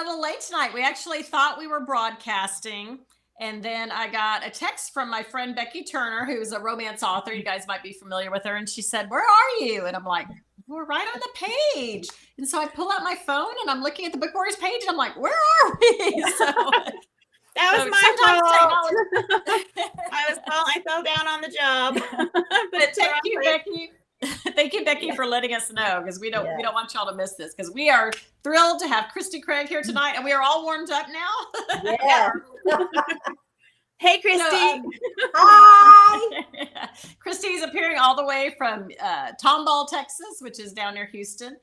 a little late tonight. We actually thought we were broadcasting. And then I got a text from my friend Becky Turner, who's a romance author. You guys might be familiar with her. And she said, "Where are you?" And I'm like, "We're right on the page." And so I pull out my phone and I'm looking at the Book Warriors page. And I'm like, "Where are we?" So that was my fault. I fell down on the job. But thank you, Becky. Thank you, Becky, for letting us know, because we don't want y'all to miss this, because we are thrilled to have Christie Craig here tonight, and we are all warmed up now. Yeah. Hey, Christie. Hi. Christie is appearing all the way from Tomball, Texas, which is down near Houston.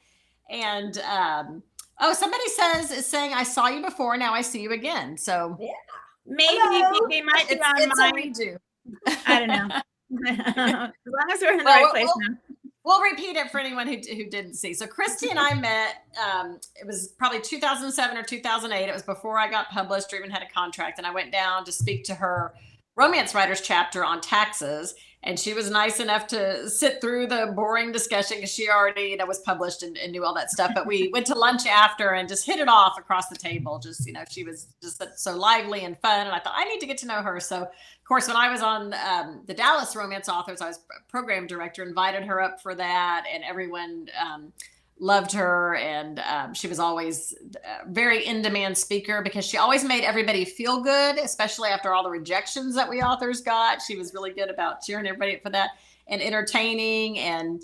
And somebody is saying, "I saw you before, now I see you again." So maybe they might be on my redo. I don't know. As long as we're in the right place now. We'll repeat it for anyone who didn't see. So Christie and I met, it was probably 2007 or 2008. It was before I got published or even had a contract. And I went down to speak to her romance writers chapter on taxes. And she was nice enough to sit through the boring discussion, because she already, was published and knew all that stuff. But we went to lunch after and just hit it off across the table. Just, she was just so lively and fun. And I thought, I need to get to know her. So, of course, when I was on the Dallas Romance Authors, I was program director, invited her up for that. And everyone loved her. And she was always a very in-demand speaker, because she always made everybody feel good, especially after all the rejections that we authors got. She was really good about cheering everybody for that, and entertaining, and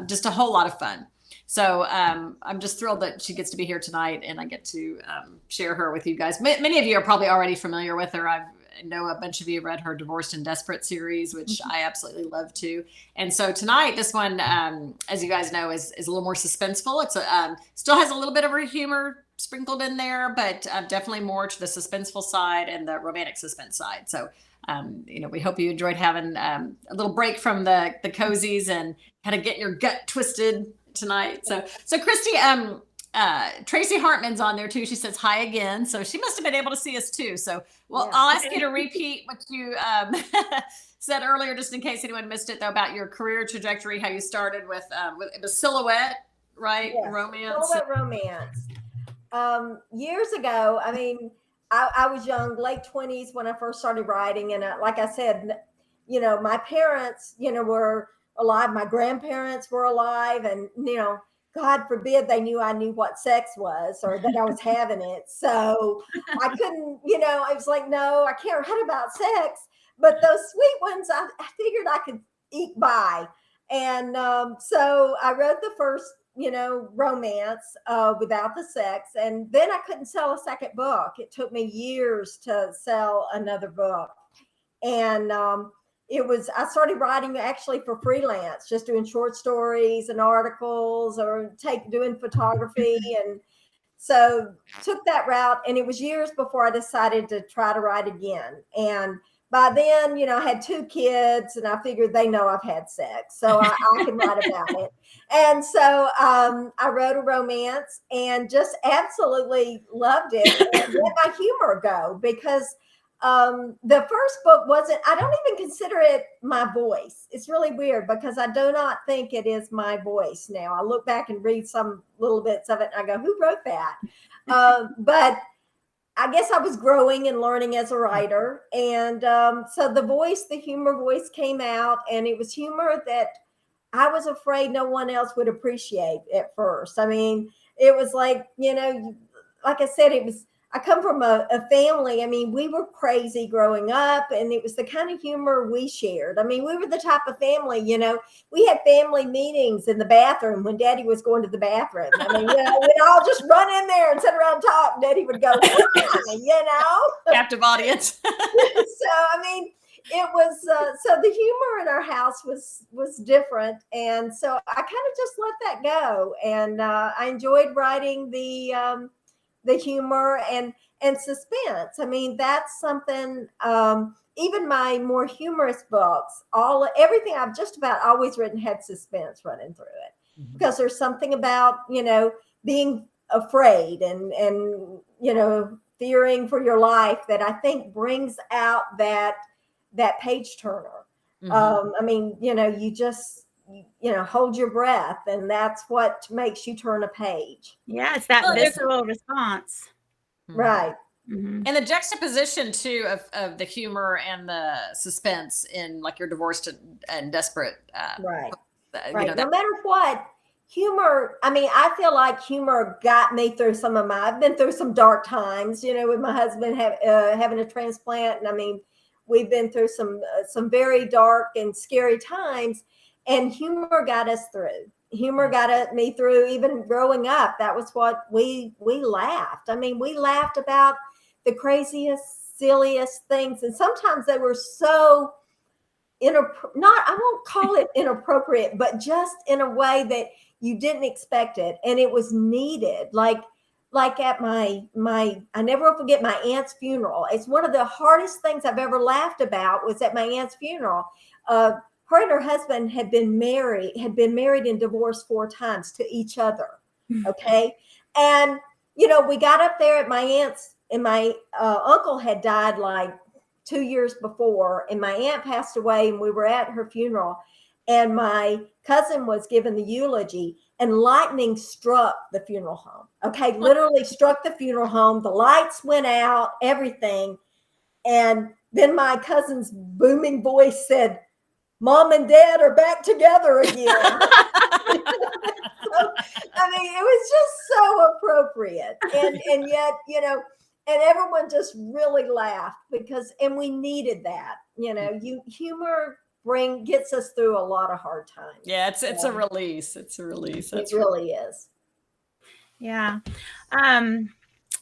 just a whole lot of fun. So I'm just thrilled that she gets to be here tonight, and I get to share her with you guys. Many of you are probably already familiar with her. I know a bunch of you have read her Divorced and Desperate series, which I absolutely love too. And so tonight, this one, as you guys know, is a little more suspenseful. It's still has a little bit of her humor sprinkled in there, but definitely more to the suspenseful side and the romantic suspense side. So, we hope you enjoyed having a little break from the cozies and kind of get your gut twisted tonight. So Christie, Tracy Hartman's on there too. She says hi again. So she must have been able to see us too. So, I'll ask you to repeat what you said earlier, just in case anyone missed it, though, about your career trajectory, how you started with it was Silhouette, right? Yes. Romance. Silhouette romance. Years ago, I was young, late 20s when I first started writing. And like I said, my parents, were alive. My grandparents were alive, and, God forbid they knew I knew what sex was, or that I was having it. So I couldn't, I was like, no, I can't write about sex. But those sweet ones, I figured I could eke by. And so I wrote the first, romance without the sex. And then I couldn't sell a second book. It took me years to sell another book. And I started writing actually for freelance, just doing short stories and articles, or doing photography. And so took that route. And it was years before I decided to try to write again. And by then, I had 2 kids, and I figured they know I've had sex, so I can write about it. And so I wrote a romance and just absolutely loved it, and let my humor go, because the first book I don't even consider it my voice. It's really weird, because I do not think it is my voice now. I look back and read some little bits of it, and I go, who wrote that? But I guess I was growing and learning as a writer. And so the humor voice came out, and it was humor that I was afraid no one else would appreciate at first. It was like, like I said, I come from a family. We were crazy growing up, and it was the kind of humor we shared. We were the type of family, we had family meetings in the bathroom when Daddy was going to the bathroom. We'd all just run in there and sit around and talk. Daddy would go, Captive audience. It was, so the humor in our house was different. And so I kind of just let that go. And I enjoyed writing the humor and suspense. That's something, even my more humorous books, everything I've just about always written had suspense running through it, because there's something about, being afraid and fearing for your life that I think brings out that page turner. You just, hold your breath, and that's what makes you turn a page. Yeah, it's that visceral response. Right. Mhm. And the juxtaposition too of the humor and the suspense in like your divorced and desperate, Right. you Right. know, No that, matter what, humor, I mean, I feel like humor got me through I've been through some dark times, with my husband having a transplant. And I mean, we've been through some very dark and scary times, and humor got us through. Humor got me through even growing up. That was what we laughed. I mean, we laughed about the craziest, silliest things. And sometimes they were so not, I won't call it inappropriate, but just in a way that you didn't expect it, and it was needed. Like at my I never will forget my aunt's funeral. It's one of the hardest things I've ever laughed about was at my aunt's funeral. Her and her husband had been married and divorced 4 times to each other. Okay. And we got up there at my aunt's, and my uncle had died like 2 years before, and my aunt passed away, and we were at her funeral, and my cousin was giving the eulogy, and lightning struck the funeral home. Okay, literally struck the funeral home. The lights went out, everything. And then my cousin's booming voice said, "Mom and Dad are back together again." So, I mean, it was just so appropriate. And yet, and everyone just really laughed and we needed that. Humor gets us through a lot of hard times. yeah, it's a release. It's a release. It really is. Yeah.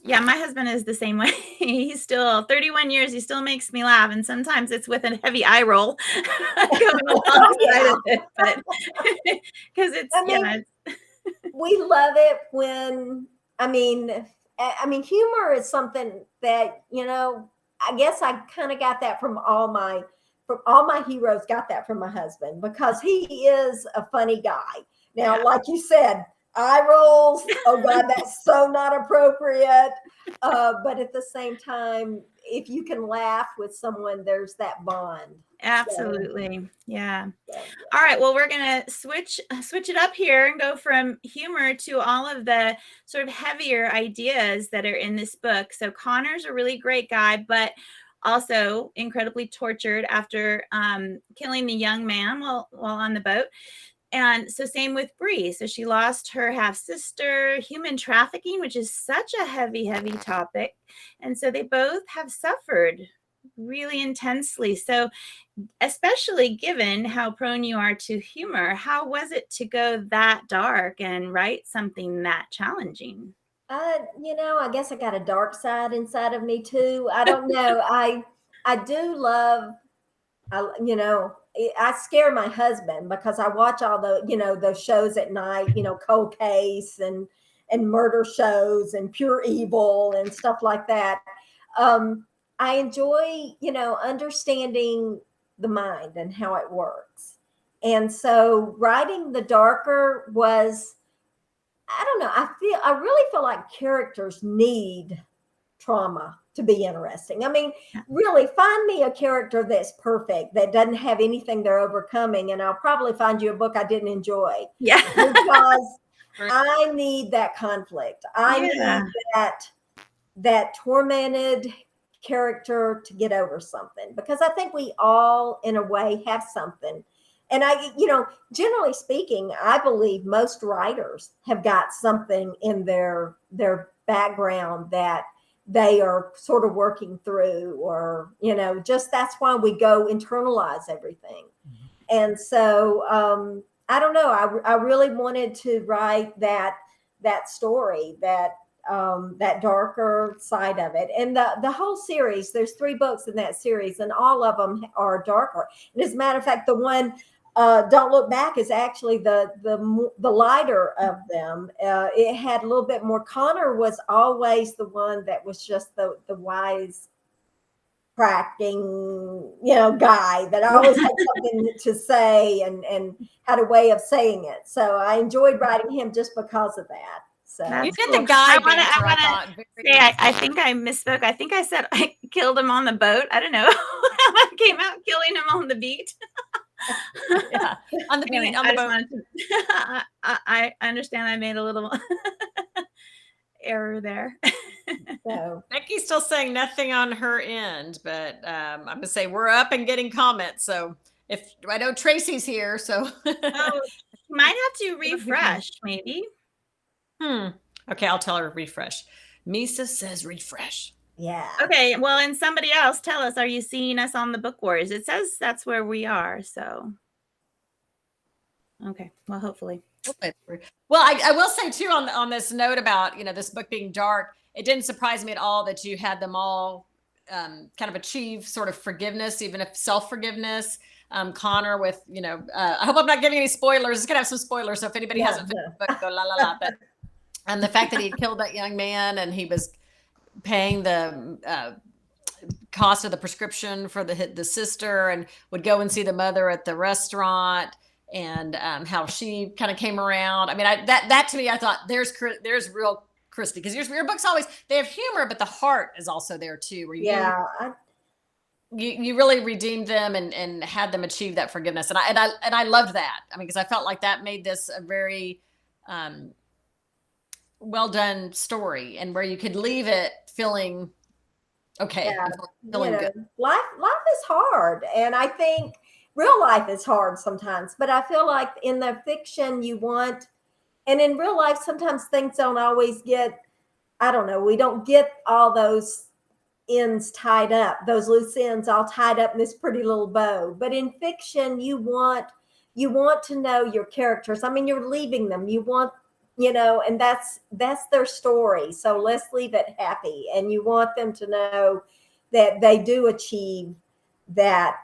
Yeah, my husband is the same way. He's still 31 years. He still makes me laugh. And sometimes it's with a heavy eye roll going alongside of it. But because we love it when, I mean, humor is something that, I guess I kind of got that from all my heroes, got that from my husband, because he is a funny guy. Now, like you said, eye rolls. Oh God, that's so not appropriate. But at the same time, if you can laugh with someone, there's that bond. Absolutely. So, yeah. All right. Well, we're going to switch it up here and go from humor to all of the sort of heavier ideas that are in this book. So Connor's a really great guy, but also incredibly tortured after killing the young man while on the boat. And so same with Brie. So she lost her half sister, human trafficking, which is such a heavy, heavy topic. And so they both have suffered really intensely. So especially given how prone you are to humor, how was it to go that dark and write something that challenging? I guess I got a dark side inside of me too. I don't know. I do love, I scare my husband because I watch all those shows at night, Cold Case and murder shows and Pure Evil and stuff like that. I enjoy, understanding the mind and how it works. And so writing the darker was, I don't know, I really feel like characters need trauma to be interesting. I mean, really find me a character that's perfect, that doesn't have anything they're overcoming, and I'll probably find you a book I didn't enjoy. Yeah. Because I need that conflict. I need that tormented character to get over something, because I think we all in a way have something. And generally speaking, I believe most writers have got something in their background that they are sort of working through, or, just that's why we go internalize everything. And so, I don't know. I really wanted to write that story, that darker side of it. And the whole series, there's 3 books in that series, and all of them are darker. And as a matter of fact, the one, Don't Look Back, is actually the lighter of them. It had a little bit more. Connor was always the one that was just the wise cracking, guy that always had something to say and had a way of saying it. So I enjoyed writing him just because of that. So you did the guy banter, I thought. I think I misspoke. I think I said I killed him on the boat. I don't know how that came out, killing him on the beat. Yeah, on the beat, on the boat. I understand I made a little error there. So Becky's still saying nothing on her end, but I'm going to say we're up and getting comments. So if I know Tracy's here, so. Oh, might have to refresh, maybe. Okay, I'll tell her refresh. Misa says refresh. yeah. Okay, well, and somebody else, tell us, are you seeing us on the Book Wars? It says that's where we are, so. Okay, well, hopefully. Well, I will say too on this note about, this book being dark, it didn't surprise me at all that you had them all kind of achieve sort of forgiveness, even if self-forgiveness. Connor with, I hope I'm not giving any spoilers. It's gonna have some spoilers. So if anybody hasn't finished the book, go la la la. But and the fact that he killed that young man and he was paying the cost of the prescription for the sister and would go and see the mother at the restaurant, and how she kind of came around. I mean, that to me, I thought there's real Christie, because your books always, they have humor, but the heart is also there too, where you really redeemed them and had them achieve that forgiveness. And I loved that. I mean, because I felt like that made this a very well done story, and where you could leave it feeling okay, feeling good. Life is hard, and I think real life is hard sometimes. But I feel like in the fiction and in real life, sometimes things don't always get. I don't know. We don't get all those ends tied up, those loose ends all tied up in this pretty little bow. But in fiction, you want to know your characters. I mean, you're leaving them. You want, and that's their story. So let's leave it happy. And you want them to know that they do achieve that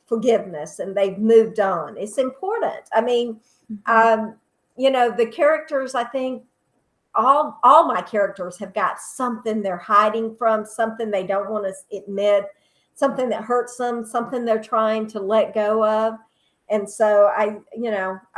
forgiveness and they've moved on. It's important. I mean, the characters, I think, all my characters have got something they're hiding from, something they don't want to admit, something that hurts them, something they're trying to let go of. And so I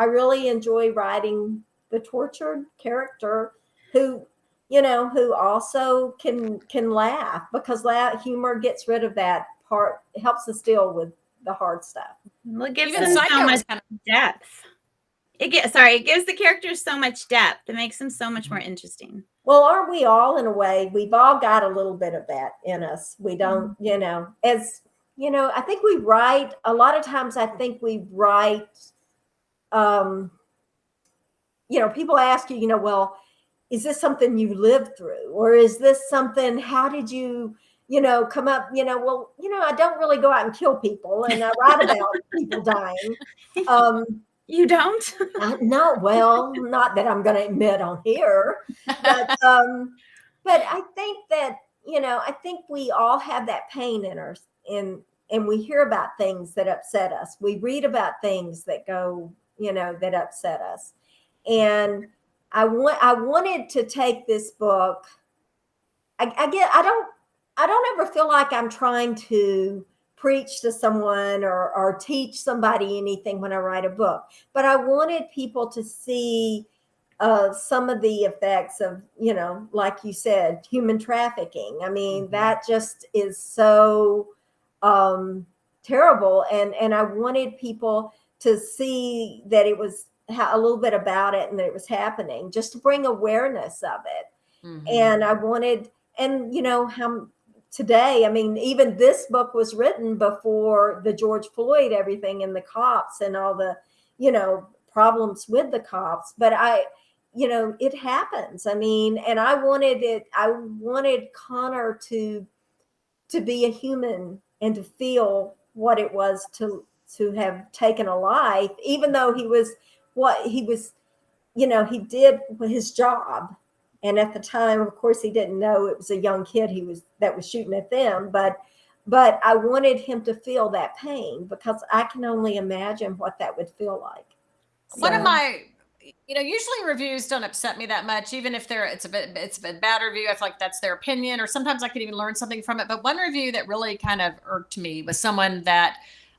really enjoy writing the tortured character who also can laugh, because humor gets rid of that part. It helps us deal with the hard stuff. Well, it gives them so much depth. It gives the characters so much depth. It makes them so much more interesting. Well, aren't we all, in a way? We've all got a little bit of that in us. We don't, I think we write, a lot of times I think we write, people ask you, well, is this something you lived through? Or is this something, how did you, come up, I don't really go out and kill people, and I write about people dying. You don't? No, well, not that I'm going to admit on here, but I think that, I think we all have that pain in us, and we hear about things that upset us. We read about things that go, that upset us. And I wanted to take this book. I don't ever feel like I'm trying to preach to someone or teach somebody anything when I write a book, but I wanted people to see some of the effects of, like you said, human trafficking. I mean, that just is so terrible. And I wanted people to see that it was a little bit about it and that it was happening, just to bring awareness of it. And I wanted, and how today, I mean, even this book was written before the George Floyd, everything, and the cops and all the, problems with the cops. But it happens. I mean, and I wanted Connor to be a human and to feel what it was to have taken a life, even though he did his job. And at the time, of course, he didn't know it was a young kid that was shooting at them. But I wanted him to feel that pain, because I can only imagine what that would feel like. One of my, usually reviews don't upset me that much, even if it's a bad review. I feel like that's their opinion, or sometimes I could even learn something from it. But one review that really kind of irked me was someone that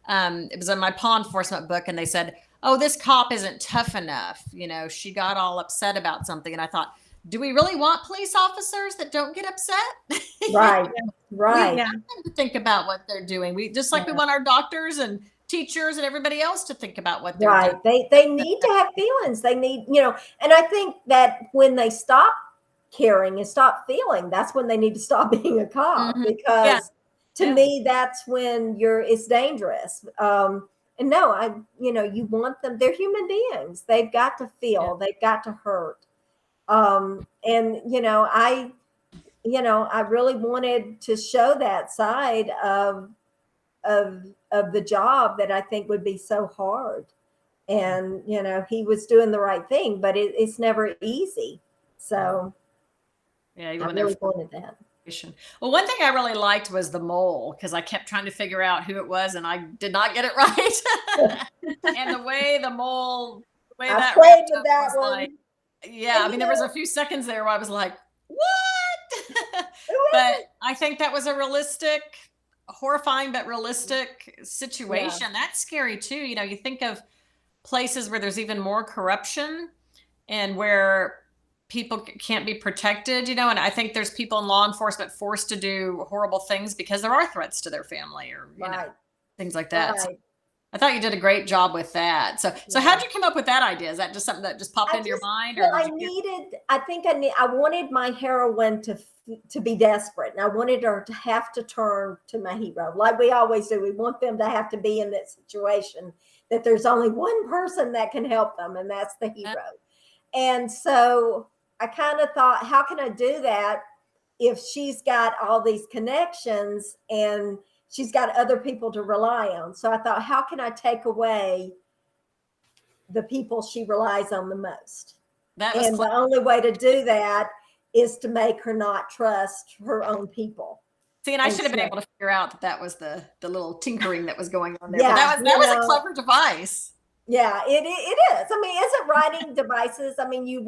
it was in my law enforcement book, and they said, "Oh, this cop isn't tough enough. She got all upset about something." And I thought, do we really want police officers that don't get upset? Right. We want them to think about what they're doing. We want our doctors and teachers and everybody else to think about what they're doing. They need to have feelings. They need, and I think that when they stop caring and stop feeling, that's when they need to stop being a cop, Mhm. because to Yeah. me, that's when it's dangerous. And no, you want them, they're human beings. They've got to feel, they've got to hurt. And, I really wanted to show that side of the job that I think would be so hard. And, he was doing the right thing, but it's never easy. So Yeah, even I when they're really wanted that. well, one thing I really liked was the mole, because I kept trying to figure out who it was and I did not get it right. And the way the I that played wrapped with up that was one. like, yeah, And I mean, there was a few seconds there where I was like, what? who is But it? I think that was a horrifying but realistic situation. That's scary too. You think of places where there's even more corruption and where people can't be protected, and I think there's people in law enforcement forced to do horrible things because there are threats to their family or things like that. Right. So I thought you did a great job with that. So how'd you come up with that idea? Is that just something that just popped into your mind? Or I wanted my heroine to be desperate, and I wanted her to have to turn to my hero, like we always do. We want them to have to be in that situation that there's only one person that can help them, and that's the hero. And so I kind of thought, how can I do that if she's got all these connections and she's got other people to rely on? So I thought, how can I take away the people she relies on the most? And the only way to do that is to make her not trust her own people. See, and I should have been able to figure out that was the little tinkering that was going on there. Yeah, but that was a clever device. Yeah, it is. I mean, isn't writing devices? I mean, you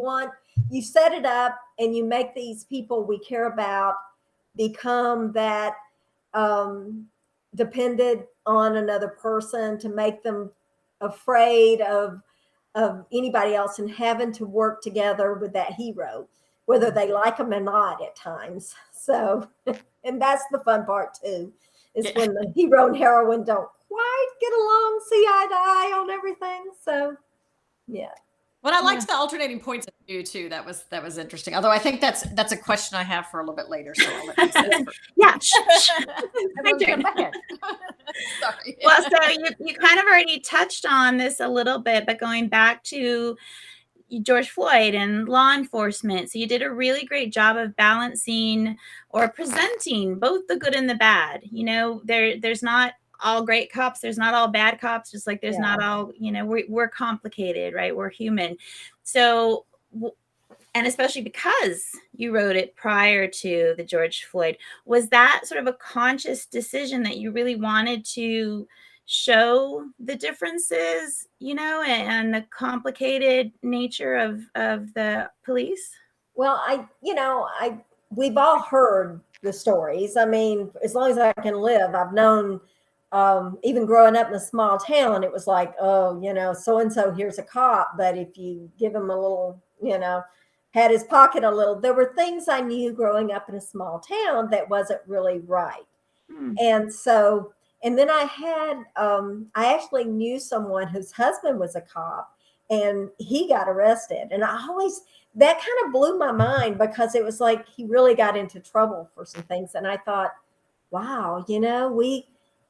set it up and you make these people we care about become that dependent on another person, to make them afraid of anybody else and having to work together with that hero, whether they like them or not at times. So, and that's the fun part too, is when the hero and heroine don't quite get along, see eye to eye on everything. So, yeah. Well, I liked the alternating points of view too. That was interesting. Although I think that's a question I have for a little bit later. So I'll let you say it first. Yeah. Sorry. Well, so you kind of already touched on this a little bit, but going back to George Floyd and law enforcement. So you did a really great job of balancing or presenting both the good and the bad. There's not all great cops. There's not all bad cops, just like there's not all, we're complicated, right? We're human. So, and especially because you wrote it prior to the George Floyd, was that sort of a conscious decision that you really wanted to show the differences, and the complicated nature of the police? Well, we've all heard the stories. I mean, as long as I can live, I've known, even growing up in a small town, it was like, oh, so-and-so, here's a cop. But if you give him a little, had his pocket a little, there were things I knew growing up in a small town that wasn't really right. And so, and then I actually knew someone whose husband was a cop, and he got arrested. And that kind of blew my mind, because it was like he really got into trouble for some things. And I thought, wow,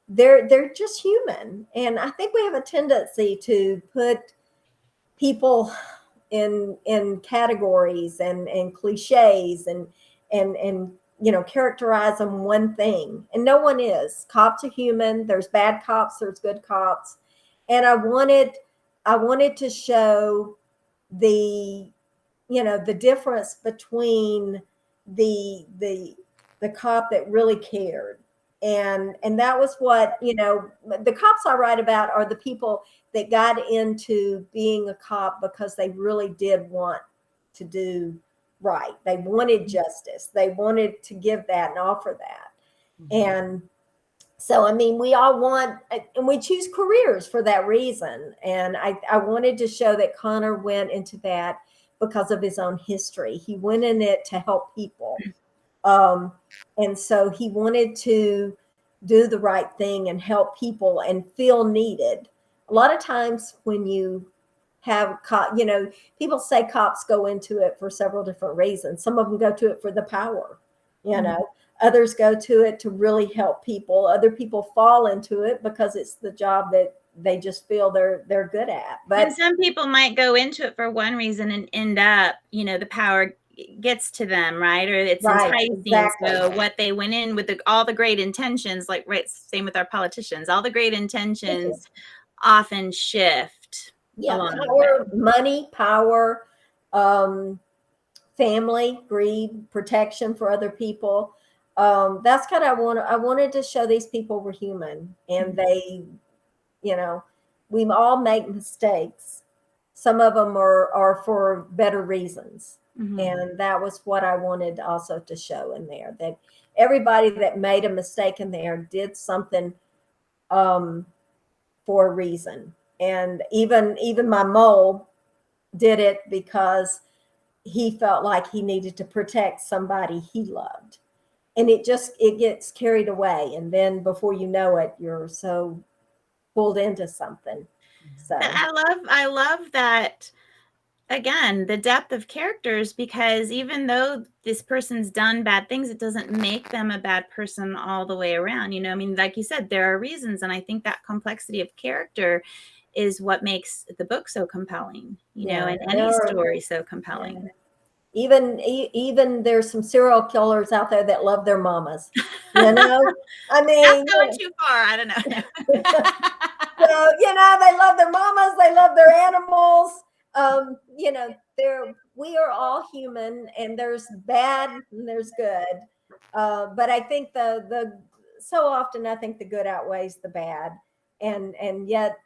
they're just human. And I think we have a tendency to put people in categories and cliches and characterize them one thing, and no one is. Cops are human. There's bad cops, there's good cops. And I wanted to show the difference between the cop that really cared. And that was what, the cops I write about are the people that got into being a cop because they really did want to do right. They wanted justice. They wanted to give that and offer that. And so, I mean, we all want, and we choose careers for that reason. And I wanted to show that Connor went into that because of his own history. He went in it to help people. And so he wanted to do the right thing and help people and feel needed. A lot of times when you have people say cops go into it for several different reasons. Some of them go to it for the power, others go to it to really help people. Other people fall into it because it's the job that they just feel they're good at. But and some people might go into it for one reason and end up, the power gets to them, right? Or it's enticing. Exactly. So what they went in with all the great intentions, like same with our politicians, all the great intentions often shift. Power, money, power, family, greed, protection for other people. That's kind of I wanted to show these people were human, and they, we all make mistakes. Some of them are for better reasons. And that was what I wanted also to show in there, that everybody that made a mistake in there did something for a reason. And even my mole did it because he felt like he needed to protect somebody he loved. And it gets carried away. And then before you know it, you're so pulled into something. So I love that. Again, the depth of characters, because even though this person's done bad things, it doesn't make them a bad person all the way around. I mean, like you said, there are reasons. And I think that complexity of character is what makes the book so compelling, and any story so compelling. Even there's some serial killers out there that love their mamas. I mean, that's going too far. I don't know. So, they love their mamas, they love their animals. We are all human, and there's bad and there's good. But I think so often I think the good outweighs the bad, and yet,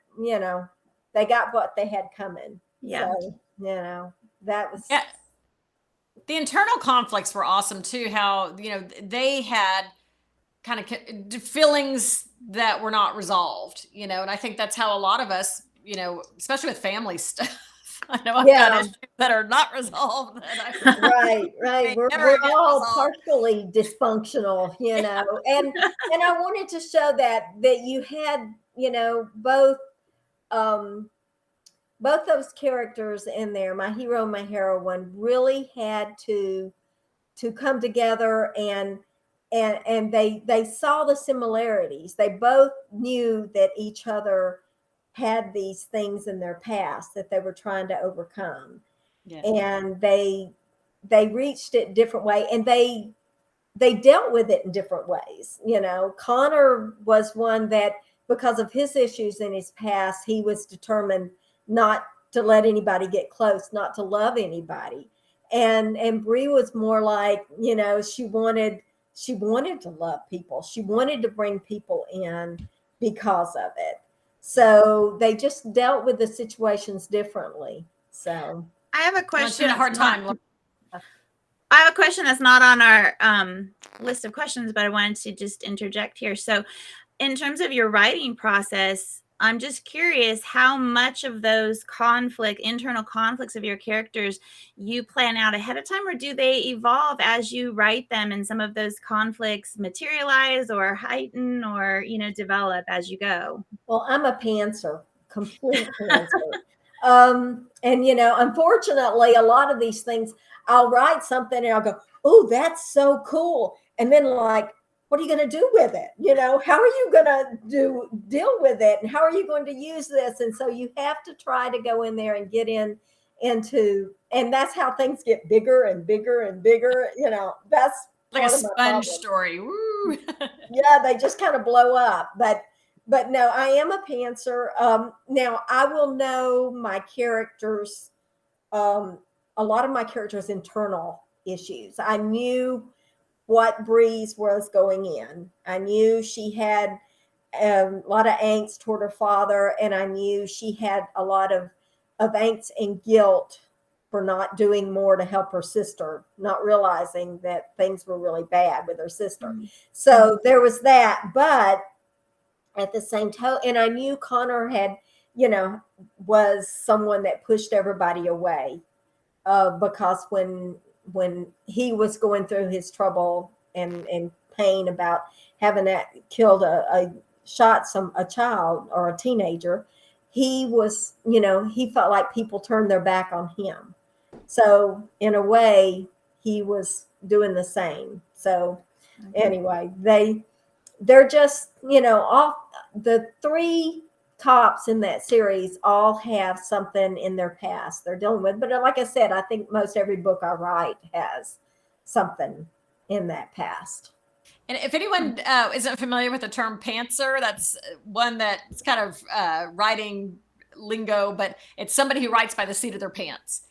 they got what they had coming. Yeah. So, that was. Yeah. The internal conflicts were awesome too. How, they had kind of feelings that were not resolved, and I think that's how a lot of us, especially with family stuff. I know I've got issues that are not resolved. Right. We're all partially dysfunctional, and I wanted to show that you had, both those characters in there, my hero and my heroine, really had to come together, and they saw the similarities. They both knew that each other had these things in their past that they were trying to overcome. Yeah. And they reached it different way, and they dealt with it in different ways. Connor was one that, because of his issues in his past, he was determined not to let anybody get close, not to love anybody. And Brie was more like, she wanted to love people. She wanted to bring people in because of it. So they just dealt with the situations differently. So I have a question. She had a hard time. I have a question that's not on our list of questions, but I wanted to just interject here. So in terms of your writing process, I'm just curious how much of those internal conflicts of your characters you plan out ahead of time, or do they evolve as you write them and some of those conflicts materialize or heighten or, develop as you go? Well, I'm a pantser, complete pantser. And, unfortunately, a lot of these things, I'll write something and I'll go, oh, that's so cool. And then what are you going to do with it? How are you going to deal with it? And how are you going to use this? And so you have to try to go in there and get into, and that's how things get bigger and bigger and bigger. That's like a sponge story. Woo. Yeah, they just kind of blow up. But no, I am a pantser. Now I will know my characters, a lot of my characters' internal issues. I knew what Bree's was going in. I knew she had a lot of angst toward her father, and I knew she had a lot of angst and guilt for not doing more to help her sister, not realizing that things were really bad with her sister. Mm-hmm. So there was that, but at the same time, and I knew Connor had, was someone that pushed everybody away, because when he was going through his trouble and pain about having killed a child or a teenager, he was, he felt like people turned their back on him. So in a way, he was doing the same. So anyway, they're just, all the three tops in that series all have something in their past they're dealing with. But like I said, I think most every book I write has something in that past. And if anyone isn't familiar with the term pantser, that's one that's kind of writing lingo, but it's somebody who writes by the seat of their pants.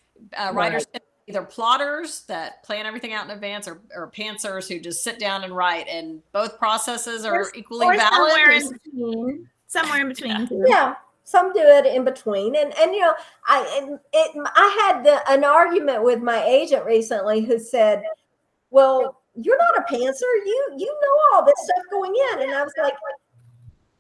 Writers, either plotters that plan everything out in advance, or pantsers who just sit down and write. And both processes are equally valid. Somewhere in between. Too. Yeah, some do it in between, and I had an argument with my agent recently who said, "Well, you're not a pantser. You know all this stuff going in," and I was like,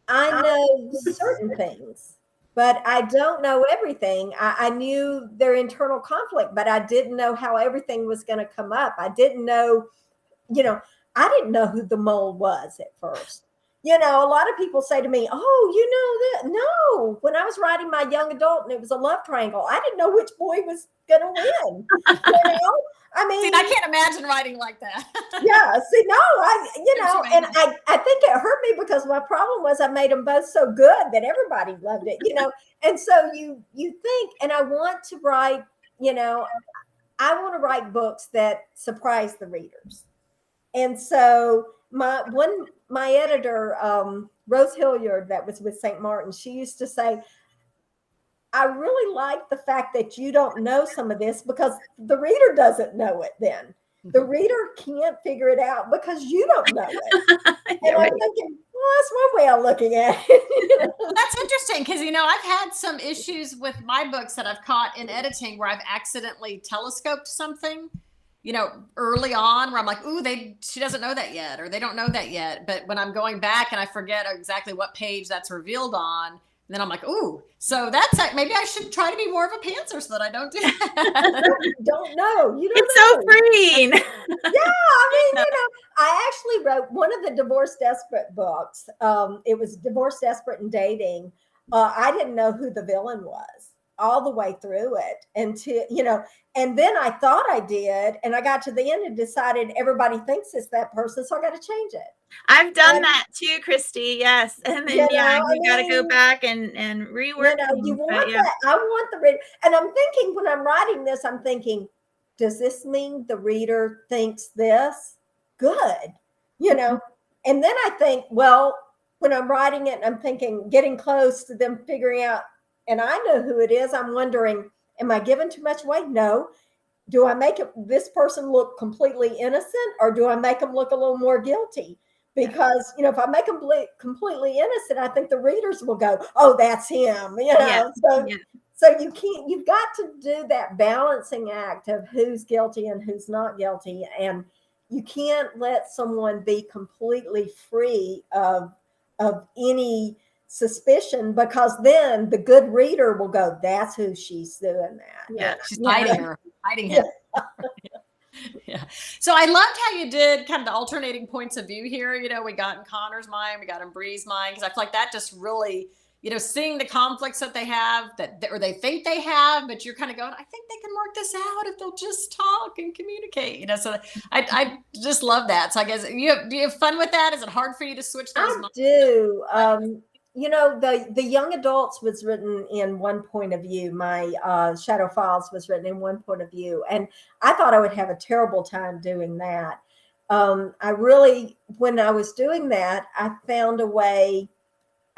"I know certain things, but I don't know everything. I knew their internal conflict, but I didn't know how everything was going to come up. I didn't know, I didn't know who the mole was at first." A lot of people say to me, "Oh, you know that?" No, when I was writing my young adult and it was a love triangle, I didn't know which boy was going to win. I mean, see, I can't imagine writing like that. Yeah. See, no, and I think it hurt me because my problem was I made them both so good that everybody loved it, and so you think, and I want to write, I want to write books that surprise the readers. And so my editor, Rose Hilliard, that was with St. Martin, she used to say, "I really like the fact that you don't know some of this because the reader doesn't know it then. The reader can't figure it out because you don't know it." And I'm thinking, well, that's one way of looking at it. That's interesting because, I've had some issues with my books that I've caught in editing where I've accidentally telescoped something, early on, where I'm like, "Ooh, she doesn't know that yet," or "They don't know that yet." But when I'm going back and I forget exactly what page that's revealed on, then I'm like, "Ooh." So that's like, maybe I should try to be more of a pantser so that I don't do that. You don't know. It's so freeing. Yeah, I mean, I actually wrote one of the Divorce Desperate books. It was Divorce Desperate and Dating. I didn't know who the villain was all the way through it and then I thought I did, and I got to the end and decided everybody thinks it's that person, so I got to change it. I've done that too, Christy. Yes, and then you got to go back and rework. You want that? I want the reader, and I'm thinking when I'm writing this, I'm thinking, does this mean the reader thinks this? Good, And then I think, well, when I'm writing it, I'm thinking, getting close to them figuring out, and I know who it is. I'm wondering, am I giving too much away? No. Do I make this person look completely innocent, or do I make them look a little more guilty? Because, if I make them completely innocent, I think the readers will go, "Oh, that's him." So you've got to do that balancing act of who's guilty and who's not guilty. And you can't let someone be completely free of any suspicion, because then the good reader will go, "That's who she's doing that." Yeah, she's hiding him. Yeah. So I loved how you did kind of the alternating points of view here. We got in Connor's mind, we got in Brie's mind, because I feel like that just really, seeing the conflicts that they have, or they think they have, but you're kind of going, I think they can work this out if they'll just talk and communicate. So I just love that. So I guess do you have fun with that? Is it hard for you to switch those? I do. The young adults was written in one point of view. My Shadow Files was written in one point of view. And I thought I would have a terrible time doing that. When I was doing that, I found a way.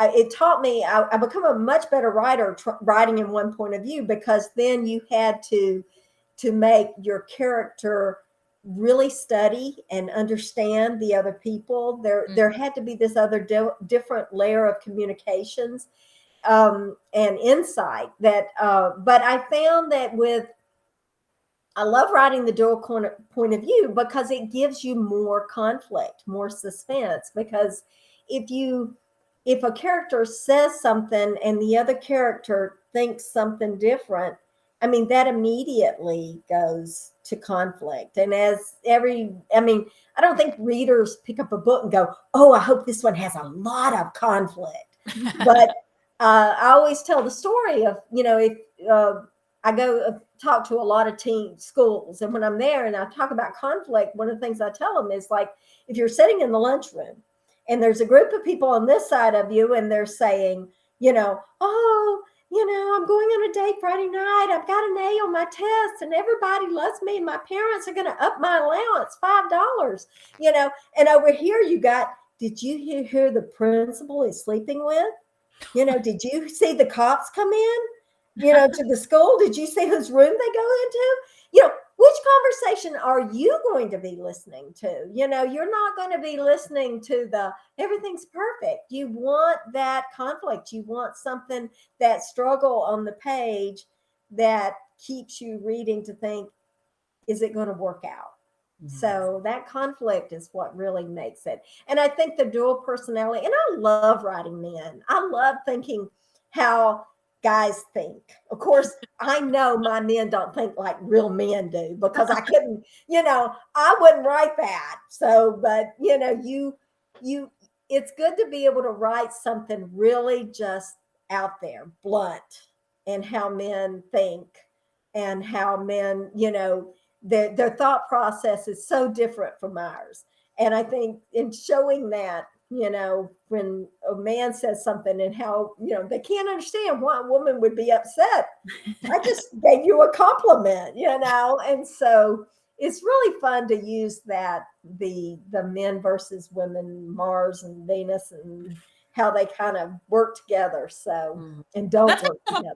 It taught me, I become a much better writer writing in one point of view, because then you had to make your character really study and understand the other people. There had to be this other different layer of communications and insight that but I found that I love writing the dual point of view because it gives you more conflict, more suspense, because if a character says something and the other character thinks something different, I mean, that immediately goes to conflict. And I don't think readers pick up a book and go, "Oh, I hope this one has a lot of conflict." But I always tell the story of, if I go talk to a lot of teen schools, and when I'm there and I talk about conflict, one of the things I tell them is like, if you're sitting in the lunchroom and there's a group of people on this side of you and they're saying, oh, I'm going on a date Friday night. I've got an A on my test and everybody loves me and my parents are going to up my allowance $5, and over here you got, did you hear the principal is sleeping with? Did you see the cops come in, to the school? Did you see whose room they go into? Which conversation are you going to be listening to? You're not going to be listening to the everything's perfect. You want that conflict. You want something, that struggle on the page that keeps you reading to think, is it going to work out? So that conflict is what really makes it. And I think the dual personality, and I love writing men. I love thinking how guys think. Of course, I know my men don't think like real men do, because I couldn't, I wouldn't write that. So, but it's good to be able to write something really just out there, blunt, and how men think and how men, their thought process is so different from ours. And I think in showing that, when a man says something and how, they can't understand why a woman would be upset. I just gave you a compliment, and so it's really fun to use that, the men versus women, Mars and Venus, and how they kind of work together. So, and don't work together.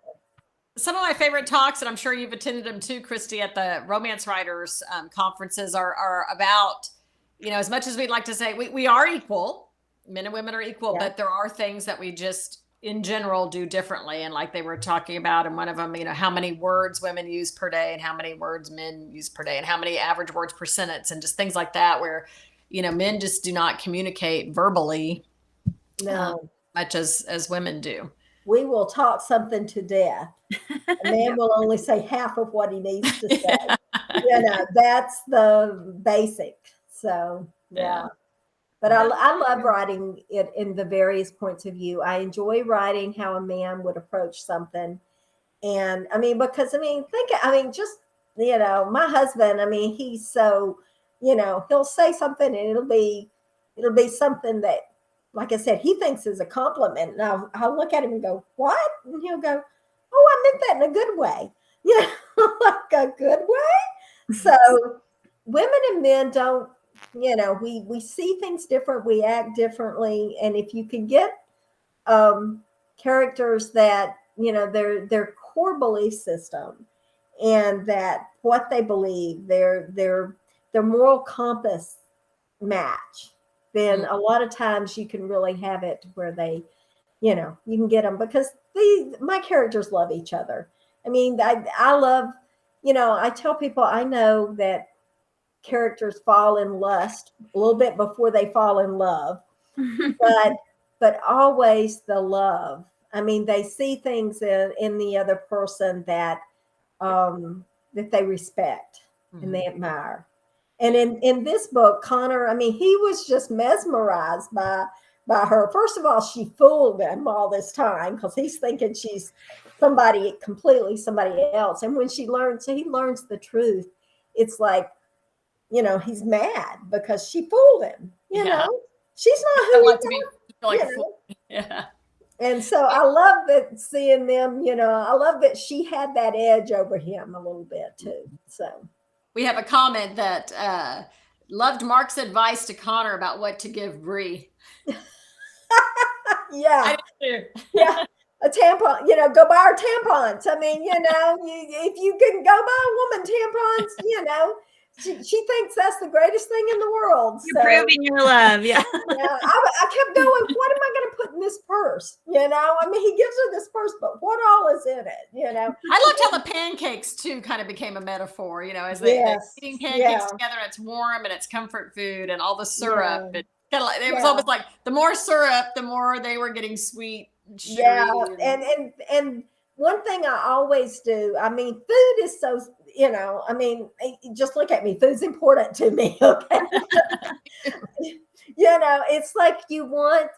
Some of my favorite talks, and I'm sure you've attended them too, Christie, at the romance writers conferences, are about, as much as we'd like to say we are equal, men and women are equal, but there are things that we just in general do differently. And like they were talking about, and one of them, how many words women use per day and how many words men use per day and how many average words per sentence, and just things like that, where, men just do not communicate verbally much as women do. We will talk something to death. A man will only say half of what he needs to say. That's the basic. So, yeah. But I love writing it in the various points of view. I enjoy writing how a man would approach something. And because just, my husband, he's so, he'll say something and it'll be something that, like I said, he thinks is a compliment. And I'll look at him and go, what? And he'll go, oh, I meant that in a good way. Like a good way. So women and men don't, we see things different. We act differently. And if you can get characters that, their core belief system and that what they believe, their moral compass match, then a lot of times you can really have it where they, you can get them, because my characters love each other. I love, I tell people, I know that characters fall in lust a little bit before they fall in love, but always the love. They see things in the other person that they respect and they admire. And in this book, Connor, he was just mesmerized by her. First of all, she fooled him all this time because he's thinking she's somebody else. And when he learns the truth, it's like, he's mad because she fooled him. She's not who he is. Yeah. And so I love that, seeing them, I love that she had that edge over him a little bit too. So. We have a comment that loved Mark's advice to Connor about what to give Brie. Yeah. I did too. Yeah. A tampon, go buy her tampons. If you can go buy a woman tampons, she thinks that's the greatest thing in the world. You're proving your love. Yeah. I kept going, what am I going to put in this purse? He gives her this purse, but what all is in it? I loved how the pancakes too kind of became a metaphor, as they're eating pancakes together, and it's warm and it's comfort food and all the syrup. Yeah. It was almost like the more syrup, the more they were getting sweet. And one thing I always do, food is so, just look at me. Food's important to me. Okay. It's like you want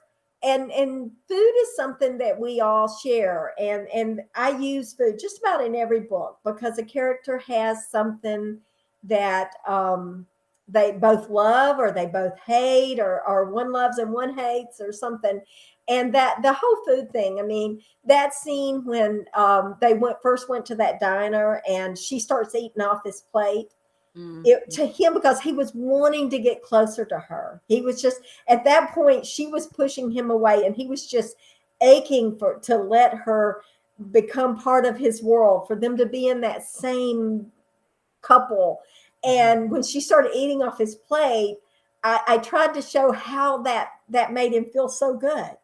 and food is something that we all share, and I use food just about in every book because a character has something that they both love or they both hate, or one loves and one hates or something. And that the whole food thing, I mean, that scene when they first went to that diner and she starts eating off his plate, to him, because he was wanting to get closer to her. He was just, at that point, she was pushing him away, and he was just aching to let her become part of his world, for them to be in that same couple. And when she started eating off his plate, I tried to show how that made him feel so good.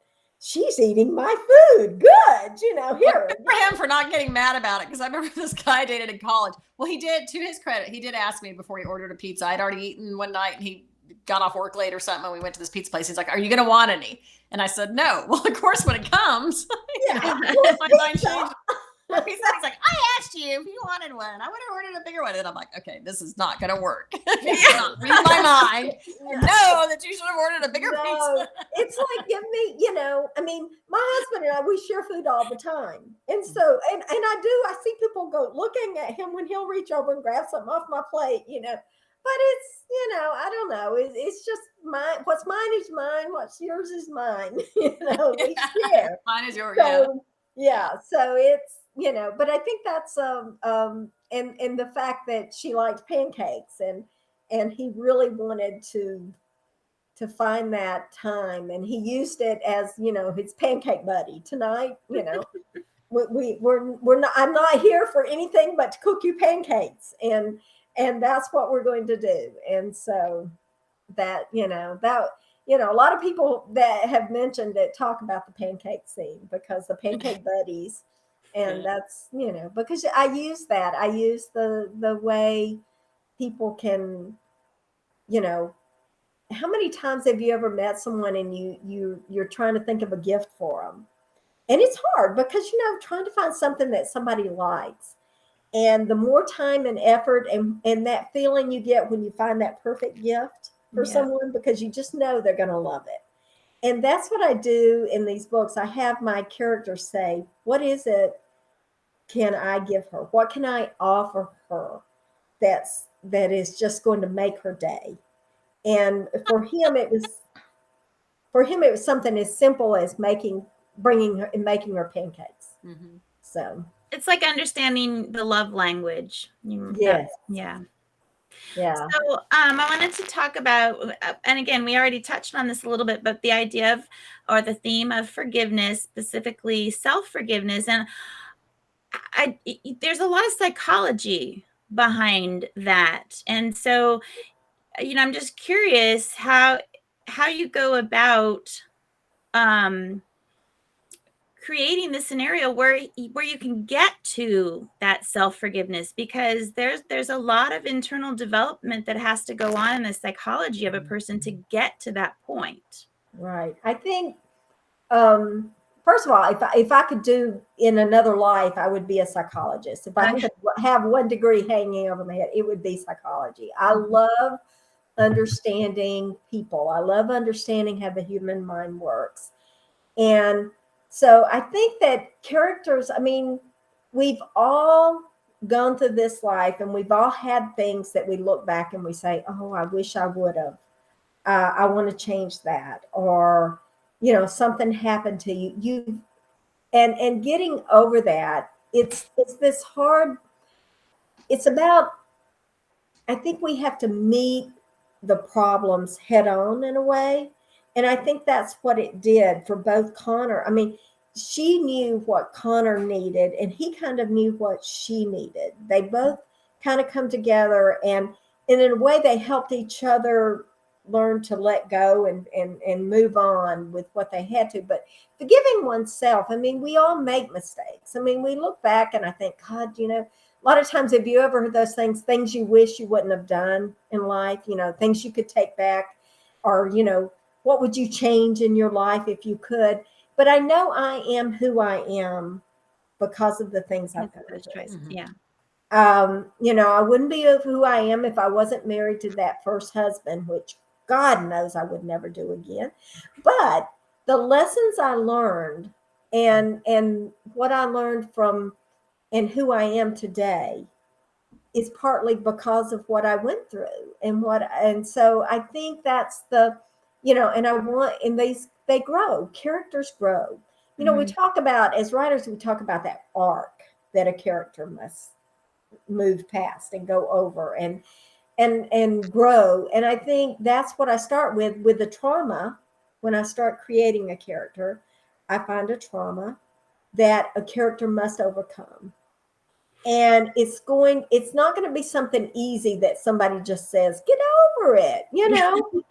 She's eating my food. Good. Here. Good for him for not getting mad about it. Because I remember this guy I dated in college. Well, he did, to his credit, he did ask me before he ordered a pizza. I'd already eaten one night and he got off work late or something. And we went to this pizza place. He's like, "Are you going to want any?" And I said, "No." Well, of course, when it comes, Yeah. my mind changed. He's like, "I asked you if you wanted one. I would have ordered a bigger one." And I'm like, "Okay, this is not going to work." Not read my mind. Know that you should have ordered a bigger pizza. It's like, give me, I mean, my husband and I, we share food all the time. And so, and I see people go looking at him when he'll reach over and grab something off my plate, but it's, I don't know. It's just mine. What's mine is mine. What's yours is mine. We share. Mine is yours. So, so it's, but I think that's and the fact that she liked pancakes, and he really wanted to find that time, and he used it as his pancake buddy tonight. We're not, I'm not here for anything but to cook you pancakes, and that's what we're going to do. And so that a lot of people that have mentioned it talk about the pancake scene, because the pancake buddies. And that's, because I use the way people can, how many times have you ever met someone and you're trying to think of a gift for them? And it's hard because, trying to find something that somebody likes. And the more time and effort and that feeling you get when you find that perfect gift for someone, because you just know they're going to love it. And that's what I do in these books. I have my characters say, what is it can I give her? What can I offer her that is just going to make her day? And for him, it was something as simple as bringing her and making her pancakes. Mm-hmm. So it's like understanding the love language. Yes. Yeah. Yeah. So I wanted to talk about, and again, we already touched on this a little bit, but the idea of, or the theme of forgiveness, specifically self-forgiveness. And there's a lot of psychology behind that. And so, I'm just curious how you go about creating the scenario where you can get to that self-forgiveness, because there's a lot of internal development that has to go on in the psychology of a person to get to that point. Right. I think, first of all, if I could do in another life, I would be a psychologist. If I could have one degree hanging over my head, it would be psychology. I love understanding people. I love understanding how the human mind works. And so I think that characters, I mean, we've all gone through this life and we've all had things that we look back and we say, "Oh, I wish I would have. I want to change that." Or, something happened to you. And getting over that, it's this hard, it's about, I think we have to meet the problems head on in a way. And I think that's what it did for both Connor. I mean, she knew what Connor needed and he kind of knew what she needed. They both kind of come together, and in a way they helped each other learn to let go and move on with what they had to. But forgiving oneself, I mean, we all make mistakes. I mean, we look back and I think, God, a lot of times, have you ever heard those things you wish you wouldn't have done in life, things you could take back, or, what would you change in your life if you could? But I know I am who I am because of the things I've done. Those choices. Yeah. I wouldn't be who I am if I wasn't married to that first husband, which God knows I would never do again. But the lessons I learned and what I learned from and who I am today is partly because of what I went through and so I think that's the, and I want, and they grow, characters grow. We talk about, as writers, we talk about that arc that a character must move past and go over and grow. And I think that's what I start with the trauma. When I start creating a character, I find a trauma that a character must overcome. And it's not going to be something easy that somebody just says, get over it, or move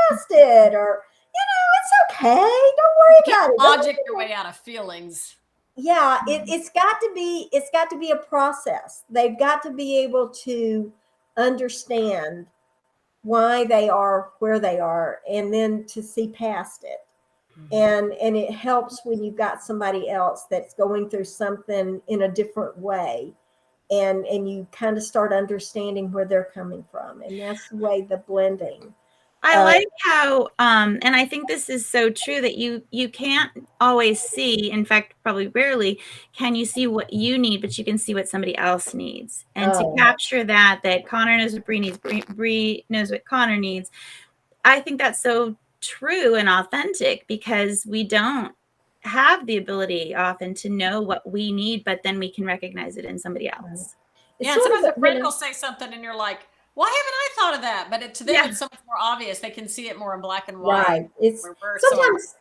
past it, or, it's okay. Don't worry about it. Logic your way out of feelings. Yeah, it's got to be a process. They've got to be able to understand why they are where they are, and then to see past it. And it helps when you've got somebody else that's going through something in a different way, and you kind of start understanding where they're coming from, and that's the way the blending. I like how, and I think this is so true, that you can't always see, in fact, probably rarely, can you see what you need, but you can see what somebody else needs. And to capture that Connor knows what Brie needs, Brie knows what Connor needs. I think that's so true and authentic, because we don't have the ability often to know what we need, but then we can recognize it in somebody else. Yeah, sometimes a friend will say something and you're like, why haven't I thought of that? But to them, it's so much more obvious. They can see it more in black and white. Right. It's sometimes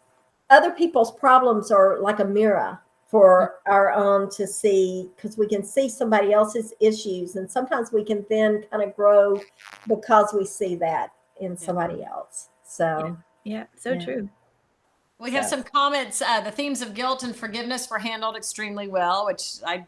other people's problems are like a mirror for our own to see, because we can see somebody else's issues, and sometimes we can then kind of grow because we see that in somebody else. So true. We have some comments. The themes of guilt and forgiveness were handled extremely well, which I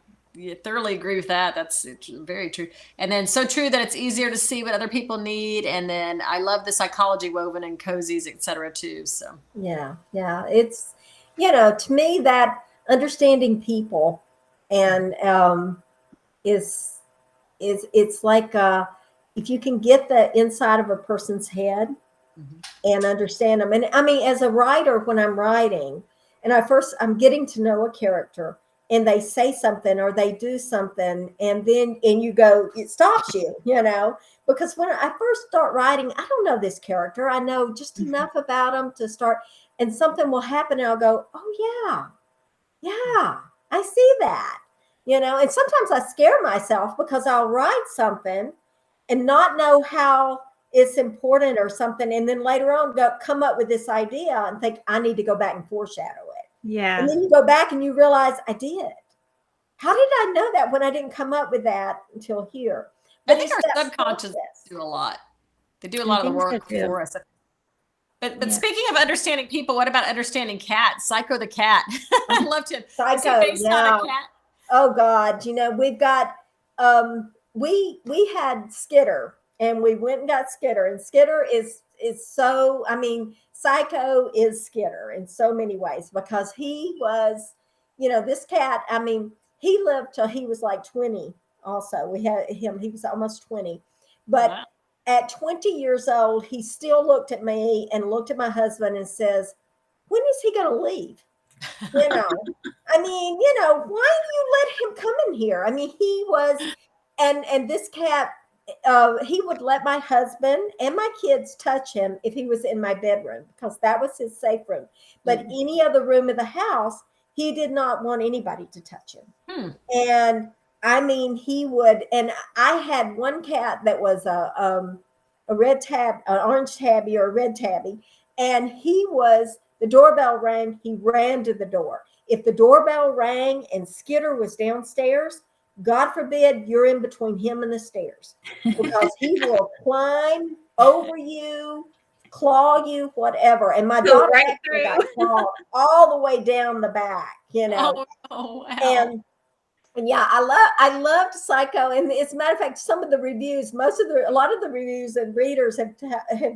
thoroughly agree with that. That's very true. And then so true that it's easier to see what other people need. And then I love the psychology woven in cozies, etc. too. So yeah, it's, to me, that understanding people and is it's like if you can get the inside of a person's head and understand them. And I mean, as a writer, when I'm writing and I'm getting to know a character, and they say something or they do something, and you go, it stops you, because when I first start writing, I don't know this character. I know just enough about them to start, and something will happen and I'll go, oh yeah, I see that, and sometimes I scare myself because I'll write something and not know how it's important or something. And then later on come up with this idea and think I need to go back and foreshadow it. Yeah. And then you go back and you realize I did. How did I know that when I didn't come up with that until here? But I think our subconscious do a lot. They do a lot of the work for us. But speaking of understanding people, what about understanding cats? Psycho the cat. I loved him. Psycho, based on a cat? Oh God, we've got we had Skitter, and we went and got Skitter, and Skitter is so, I mean, Psycho is Skitter in so many ways, because he was, this cat, I mean, he lived till he was like 20 also. We had him, he was almost 20. But at 20 years old, he still looked at me and looked at my husband and says, when is he going to leave? I mean, why do you let him come in here? I mean, he was, and this cat, he would let my husband and my kids touch him if he was in my bedroom, because that was his safe room. But any other room of the house, he did not want anybody to touch him. And I mean, he would, and I had one cat that was a red tab, an orange tabby or a red tabby. And the doorbell rang, he ran to the door. If the doorbell rang and Skitter was downstairs, God forbid you're in between him and the stairs, because he will climb over you, claw you, whatever. And my daughter got clawed all the way down the back, Oh, wow. And yeah, I loved Psycho. And as a matter of fact, some of the reviews, a lot of the reviews and readers have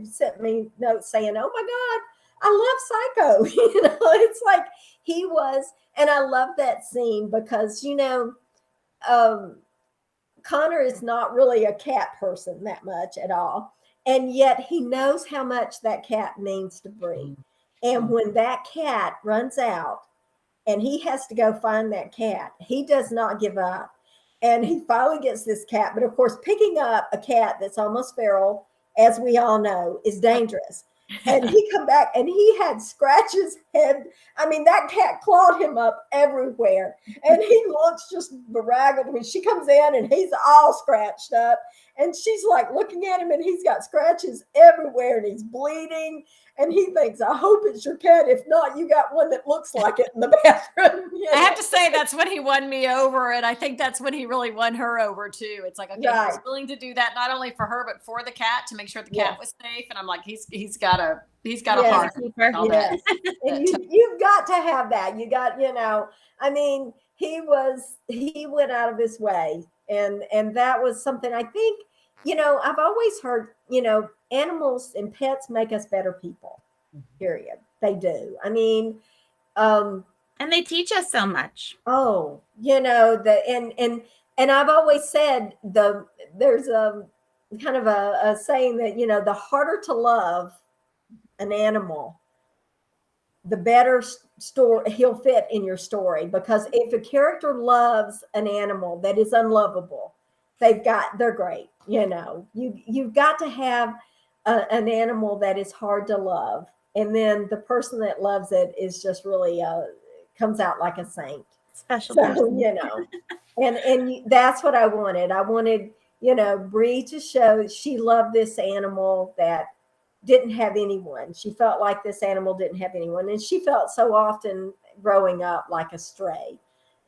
sent me notes saying, "Oh my God, I love Psycho." It's like he was, and I love that scene because Connor is not really a cat person that much at all, and yet he knows how much that cat means to Brie. And when that cat runs out and he has to go find that cat, he does not give up. And he finally gets this cat. But of course, picking up a cat that's almost feral, as we all know, is dangerous. And he come back and he had scratches head. I mean, that cat clawed him up everywhere. And he looks just bedraggled when she comes in and he's all scratched up. And she's like looking at him and he's got scratches everywhere and he's bleeding. And he thinks, I hope it's your cat. If not, you got one that looks like it in the bathroom. You know? I have to say that's when he won me over, and I think that's when he really won her over too. It's like, okay, Right. he's willing to do that not only for her but for the cat, to make sure the cat was safe. And I'm like, he's got a Yes. heart. All that. Yes. And you've got to have that. You got, I mean, he went out of his way, and that was something I think, I've always heard, animals and pets make us better people. Period. They do. I mean, and they teach us so much. Oh, and I've always said there's a kind of a saying that, the harder to love an animal, the better story he'll fit in your story. Because if a character loves an animal that is unlovable, they're great. You've got to have an animal that is hard to love. And then the person that loves it is just really comes out like a saint. Special So, person. and that's what I wanted. I wanted, Brie to show she loved this animal that didn't have anyone. She felt like this animal didn't have anyone. And she felt so often growing up like a stray,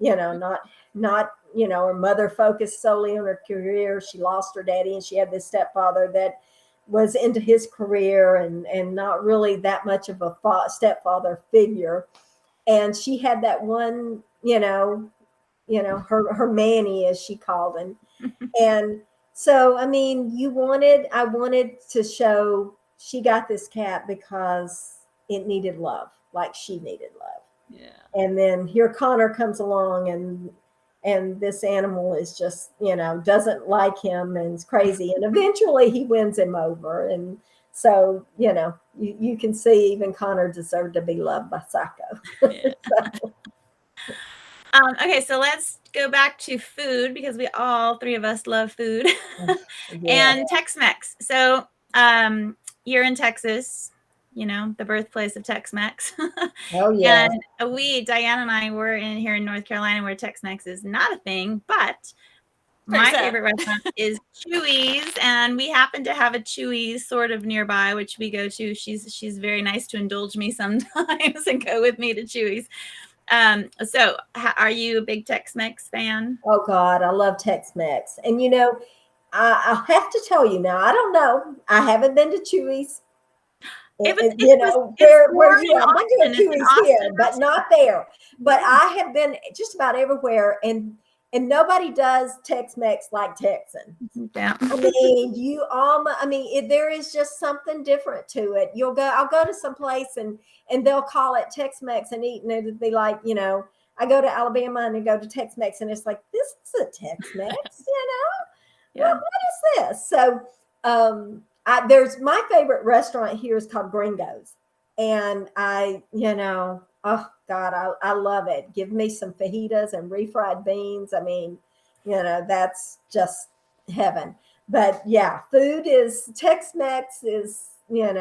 not, her mother focused solely on her career. She lost her daddy and she had this stepfather that was into his career and not really that much of a stepfather figure. And she had that one, her Manny, as she called him. And so, I mean, I wanted to show she got this cat because it needed love, like she needed love. Yeah. And then here Connor comes along and this animal is just, doesn't like him and is crazy. And eventually he wins him over. And so, you can see even Connor deserved to be loved by Psycho. Okay, so let's go back to food, because all three of us love food. And Tex-Mex. So you're in Texas, the birthplace of Tex-Mex. Oh, yeah. And Diane and I were here in North Carolina, where Tex-Mex is not a thing, but my favorite restaurant is Chuy's, and we happen to have a Chuy's sort of nearby, which we go to. She's very nice to indulge me sometimes and go with me to Chuy's. So are you a big Tex-Mex fan? Oh God, I love Tex-Mex. And I'll have to tell you now, I don't know. I haven't been to Chuy's. Where you are. I've been to Chuy's here, but not there. But I have been just about everywhere, and nobody does Tex-Mex like Texan. Yeah. I mean, there is just something different to it. I'll go to some place and they'll call it Tex-Mex and eat, and it'd be like, I go to Alabama and I go to Tex-Mex and it's like, this is a Tex-Mex, Yeah. Well, what is this? So, there's my favorite restaurant here is called Gringo's, and oh God, I love it. Give me some fajitas and refried beans. I mean, that's just heaven. But yeah, Tex-Mex is, and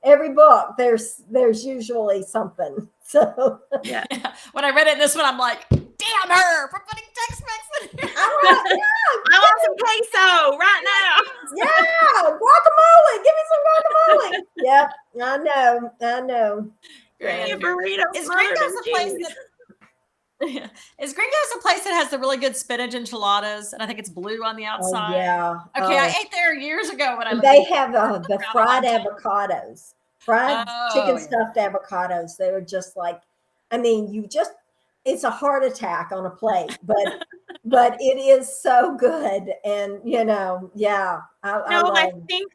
every book, there's usually something. So yeah. When I read it in this one, I'm like, damn her for putting Tex-Mex in here. I want some queso right now. Yeah, guacamole. Give me some guacamole. Yep, I know. Is Gringo's a place that is Gringo's a place that has the really good spinach enchiladas, and I think it's blue on the outside. Oh, yeah. Okay, I ate there years ago when I lived. They have the fried avocados, chicken stuffed avocados. They were just like, I mean, it's a heart attack on a plate, but it is so good. And yeah. I think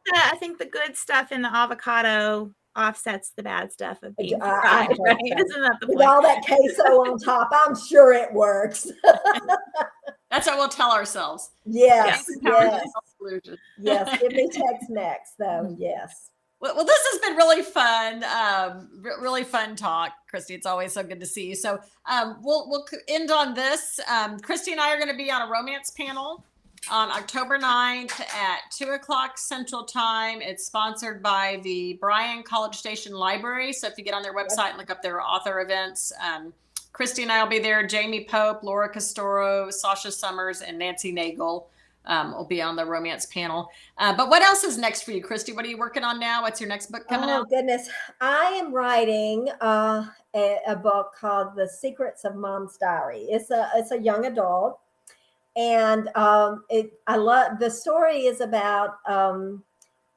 the good stuff in the avocado offsets the bad stuff of being fried, right? So. Isn't that the point? With all that queso on top, I'm sure it works. That's what we'll tell ourselves. Yes. Yes. Yes. Give me Tex-Mex though. Yes. Well, this has been really fun. Really fun talk, Christie. It's always so good to see you. So we'll end on this. Christie and I are going to be on a romance panel on October 9th at 2:00 Central Time. It's sponsored by the Bryan College Station Library. So if you get on their website and look up their author events, Christie and I will be there. Jamie Pope, Laura Castoro, Sasha Summers, and Nancy Nagel will be on the romance panel. But what else is next for you, Christie? What are you working on now? What's your next book coming out? Oh goodness, I am writing a book called "The Secrets of Mom's Diary." It's a young adult, and I love the story. Is about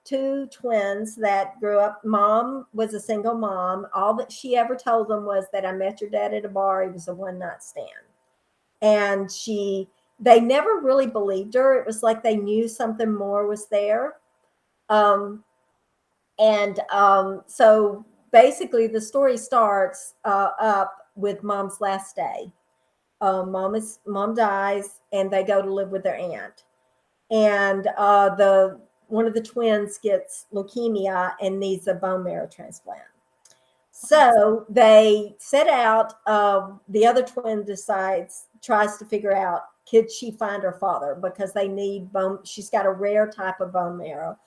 two twins that grew up. Mom was a single mom. All that she ever told them was that I met your dad at a bar. He was a one-night stand, and they never really believed her. It was like they knew something more was there. So basically the story starts up with Mom's last day. Mom dies and they go to live with their aunt. And one of the twins gets leukemia and needs a bone marrow transplant. So they set out, the other twin tries to figure out, could she find her father? Because they need bone. She's got a rare type of bone marrow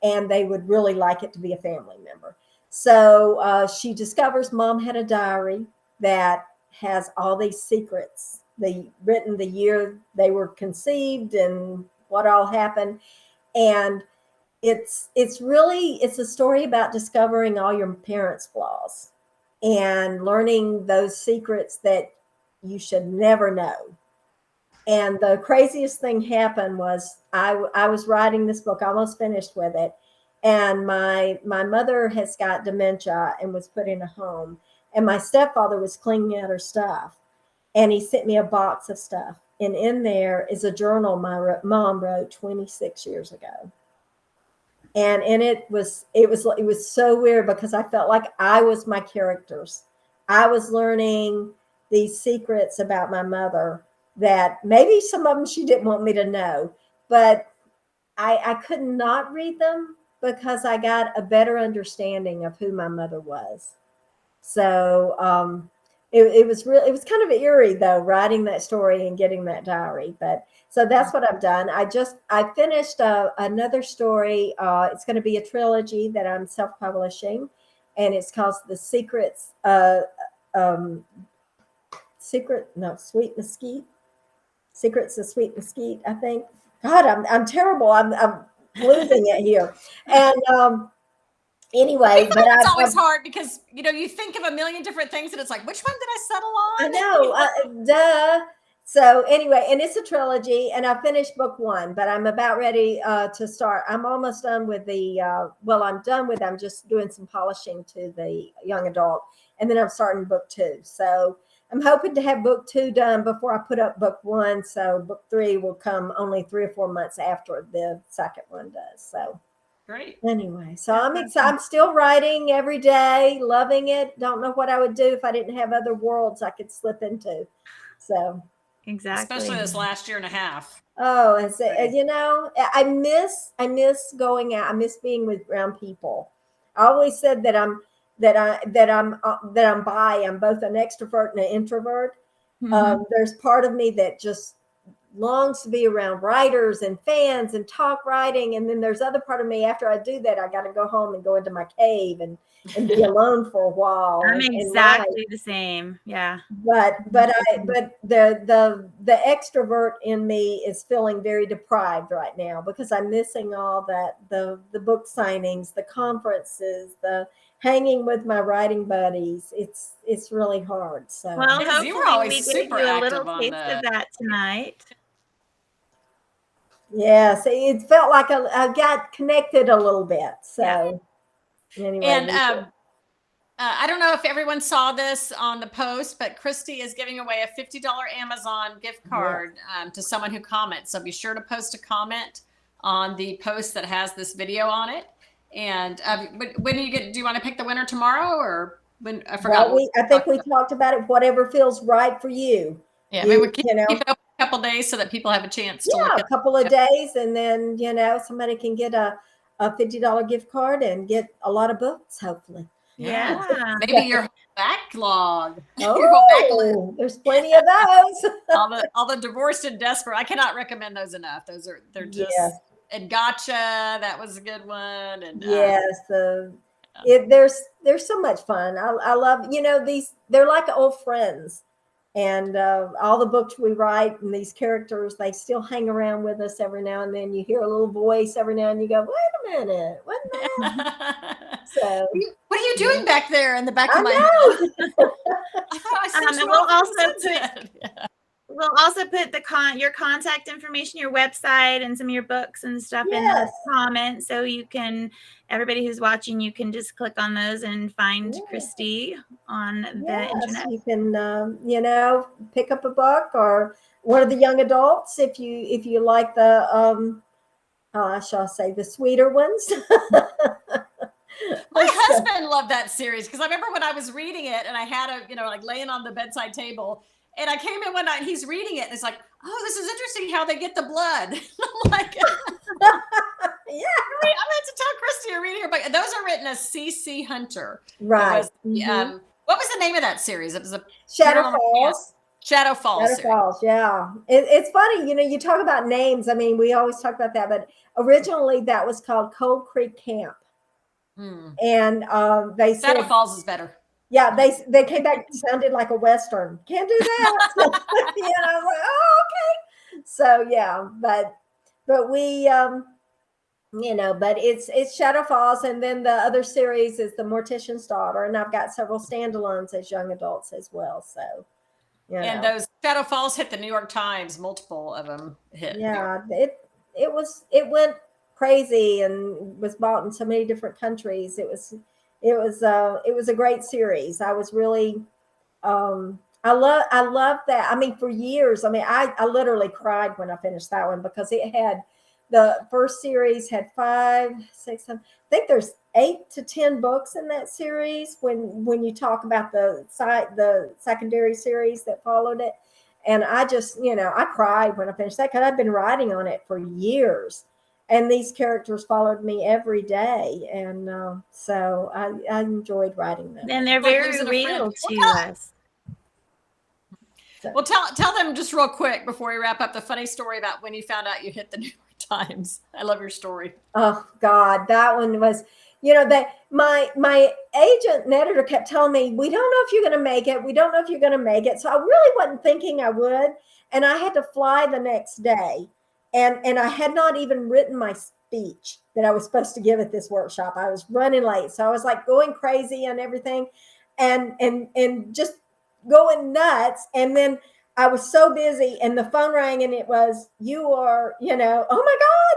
and they would really like it to be a family member. So she discovers Mom had a diary that has all these secrets. They written the year they were conceived and what all happened. And it's a story about discovering all your parents' flaws and learning those secrets that you should never know. And the craziest thing happened was I was writing this book, almost finished with it. And my mother has got dementia and was put in a home. And my stepfather was cleaning out her stuff. And he sent me a box of stuff. And in there is a journal my mom wrote 26 years ago. And it was so weird because I felt like I was my characters. I was learning these secrets about my mother that maybe some of them she didn't want me to know, but I could not read them because I got a better understanding of who my mother was. So it was kind of eerie though, writing that story and getting that diary. But so that's what I've done. I finished another story. It's going to be a trilogy that I'm self-publishing, and it's called The Secrets. Sweet Mesquite. Secrets of Sweet Mesquite, I think. God, I'm terrible. I'm losing it here. And anyway, but it's always hard because you think of a million different things and it's like, which one did I settle on? I know, duh. So anyway, and it's a trilogy, and I finished book 1, but I'm about ready to start. I'm almost done with I'm just doing some polishing to the young adult, and then I'm starting book 2. So I'm hoping to have book 2 done before I put up book 1. So book 3 will come only 3 or 4 months after the second one does. So great. Anyway, so I'm excited. I'm still writing every day, loving it. Don't know what I would do if I didn't have other worlds I could slip into. So exactly, especially this last year and a half. Oh, I miss going out. I miss being around people. I always said that I'm bi. I'm both an extrovert and an introvert. Mhm. There's part of me that just longs to be around writers and fans and talk writing, and then there's other part of me after I do that I got to go home and go into my cave and be alone for a while. I'm exactly the same. Yeah. But the extrovert in me is feeling very deprived right now because I'm missing all that, the book signings, the conferences, the hanging with my writing buddies. It's really hard. So well, because you were hopefully always we gave super you a active little on taste of that tonight. yeah, so it felt like I got connected a little bit. So anyway, and I don't know if everyone saw this on the post, but Christie is giving away a $50 Amazon gift card to someone who comments. So be sure to post a comment on the post that has this video on it. And when do you want to pick the winner tomorrow or when? I forgot. I think we talked about it. Whatever feels right for you. Yeah, we would keep it open a couple days so that people have a chance to look at a couple of days, and then somebody can get a a $50 gift card and get a lot of books, hopefully. Yeah. Maybe your backlog. Your whole backlog. Oh, there's plenty of those. all the divorced and desperate. I cannot recommend those enough. They're just Yes. and Gotcha. That was a good one. And Yes, there's so much fun. I love, they're like old friends, and all the books we write and these characters, they still hang around with us every now and then. You hear a little voice every now and you go, wait a minute, what that? So what are you doing back there in the back of my I know. head? I thought I sent you we'll off also on the sunset. We'll also put your contact information, your website, and some of your books and stuff in the Yes. comments. So you can, everybody who's watching, you can just click on those and find Christie on the Yes, internet. you can, pick up a book or one of the young adults if you like the how shall I say, the sweeter ones. My husband loved that series because I remember when I was reading it and I had like laying on the bedside table, and I came in one night and he's reading it and it's like, oh, this is interesting how they get the blood. I'm like, Yeah. I'm going to tell Christy you're reading her book. Those are written as C.C. Hunter. Right. What was the name of that series? It was a Shadow Falls. Shadow Falls. Shadow Falls, yeah. It's funny, you talk about names. I mean, we always talk about that, but originally that was called Cold Creek Camp. And they said Shadow Falls is better. Yeah, they came back, sounded like a Western. Can't do that. I was like, oh, okay. So yeah, but we but it's Shadow Falls, and then the other series is The Mortician's Daughter, and I've got several standalones as young adults as well. So and those Shadow Falls hit the New York Times, multiple of them hit. Yeah, it went crazy and was bought in so many different countries. It was a great series. I was really I love that. I mean, for years, I literally cried when I finished that one because it had, the first series had 5, 6, 7, I think there's 8 to 10 books in that series when you talk about the secondary series that followed it. And I just, I cried when I finished that because I've been writing on it for years. And these characters followed me every day. And so I enjoyed writing them. And they're very real to us. So. Well, tell them just real quick before we wrap up the funny story about when you found out you hit the New York Times. I love your story. Oh, God, that one was, that my agent and editor kept telling me, we don't know if you're going to make it. We don't know if you're going to make it. So I really wasn't thinking I would. And I had to fly the next day. And I had not even written my speech that I was supposed to give at this workshop. I was running late. So I was like going crazy and everything and just going nuts. And then I was so busy and the phone rang and it was, you are, oh my God,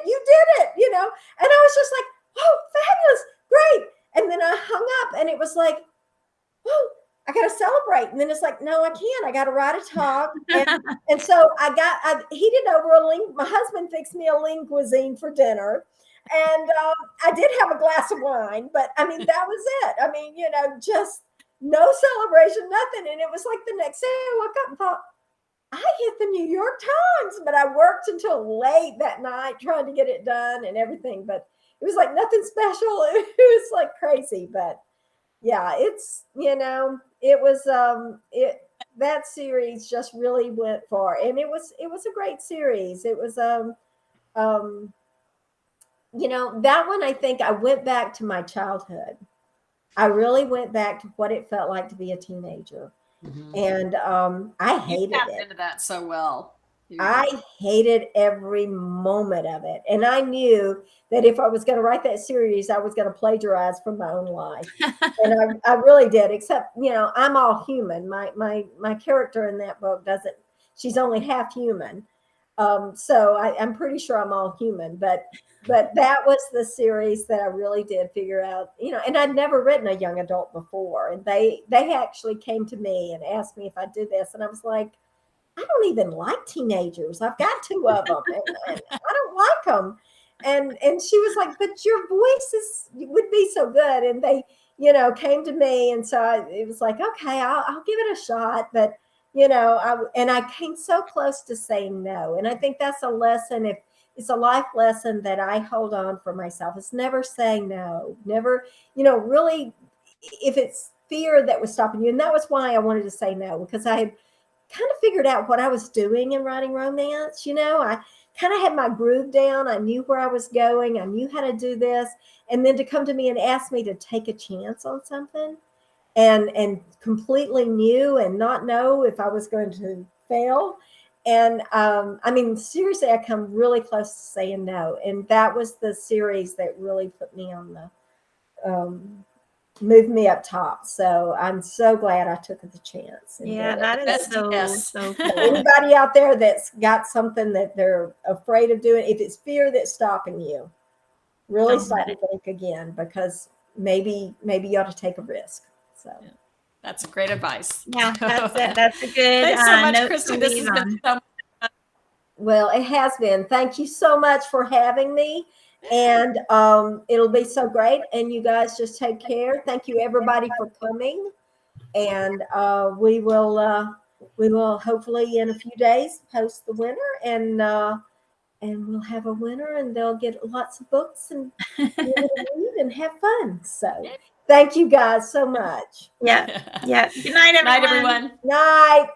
you did it, and I was just like, oh, fabulous, great. And then I hung up and it was like, oh, I got to celebrate. And then it's like, no, I can't. I got to write a talk. And so I heated over a link. My husband fixed me a lean cuisine for dinner. And I did have a glass of wine, but that was it. Just no celebration, nothing. And it was like the next day I woke up and thought, I hit the New York Times, but I worked until late that night trying to get it done and everything. But it was like nothing special. It was like crazy, but yeah, it's, it was, that series just really went far, and it was a great series. It was, that one, I think I went back to my childhood. I really went back to what it felt like to be a teenager. Mm-hmm. And, I hated it. You into that so well. I hated every moment of it. And I knew that if I was going to write that series, I was going to plagiarize from my own life. And I really did, except, I'm all human. My character in that book she's only half human. So I'm pretty sure I'm all human, but that was the series that I really did figure out, and I'd never written a young adult before. And they actually came to me and asked me if I did this. And I was like, I don't even like teenagers. I've got 2 of them and I don't like them. And she was like, but your voice would be so good. And they, came to me. And so it was like, okay, I'll give it a shot. But, I came so close to saying no. And I think that's a lesson. it's a life lesson that I hold on for myself. It's never saying no, never, really, if it's fear that was stopping you. And that was why I wanted to say no, because I had kind of figured out what I was doing in writing romance. I kind of had my groove down. I knew where I was going. I knew how to do this. And then to come to me and ask me to take a chance on something and completely new and not know if I was going to fail. And seriously, I come really close to saying no. And that was the series that really put me on the, moved me up top. So I'm so glad I took the chance. And Yeah, that is Best so, yes. so cool. anybody out there that's got something that they're afraid of doing, if it's fear that's stopping you, really Don't stop let and think again, because maybe you ought to take a risk. So That's great advice. Yeah, that's it. That's a good Thanks so much, note Christy. to This leave has been on. so well, it has been. Thank you so much for having me. And it'll be so great. And you guys just take care. Thank you everybody for coming. And we will hopefully in a few days post the winner, and we'll have a winner, and they'll get lots of books and be able to read and have fun. So thank you guys so much. Yeah. Good night, everyone. Night, everyone. Night.